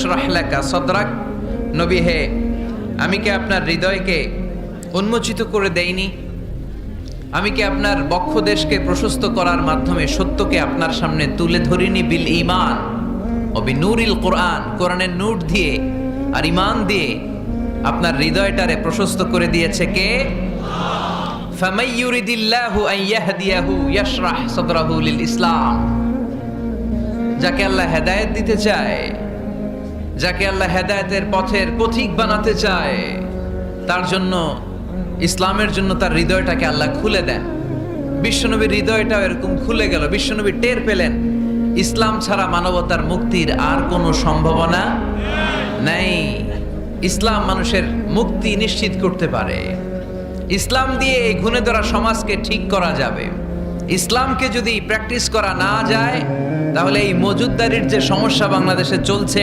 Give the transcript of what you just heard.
নাশরাহ লাকা সাদরাক, নবী হে, আমি কি আপনার হৃদয়কে উন্মোচিত করে দেইনি? আমি কি আপনার বক্ষদেশকে প্রশস্ত করার মাধ্যমে সত্যকে আপনার সামনে তুলে ধরিনি? বিল ঈমান ও বিনূরিল কোরআন, কোরআনের নূর দিয়ে আর ঈমান দিয়ে আপনার হৃদয়টারে প্রশস্ত করে দিয়েছে কে? ফামাই ইউরিদিল্লাহু আন ইয়াহদিয়াহু ইয়াশরাহ সাদরাহু লিল ইসলাম। যাকে আল্লাহ হেদায়েত দিতে চায়, যাকে আল্লাহ হেদায়েতের পথের পথিক বানাতে চায়, তার জন্য, ইসলামের জন্য তার হৃদয়টাকে আল্লাহ খুলে দেন। বিশ্বনবীর হৃদয়টাও এরকম খুলে গেল। বিশ্বনবী টের পেলেন ইসলাম ছাড়া মানবতার মুক্তির আর কোনো সম্ভাবনা নাই। ইসলাম মানুষের মুক্তি নিশ্চিত করতে পারে। ইসলাম দিয়ে এই ঘুণে ধরা সমাজকে ঠিক করা যাবে। ইসলামকে যদি প্র্যাকটিস করা না যায়, তাহলে এই মজুদদারির যে সমস্যা বাংলাদেশে চলছে,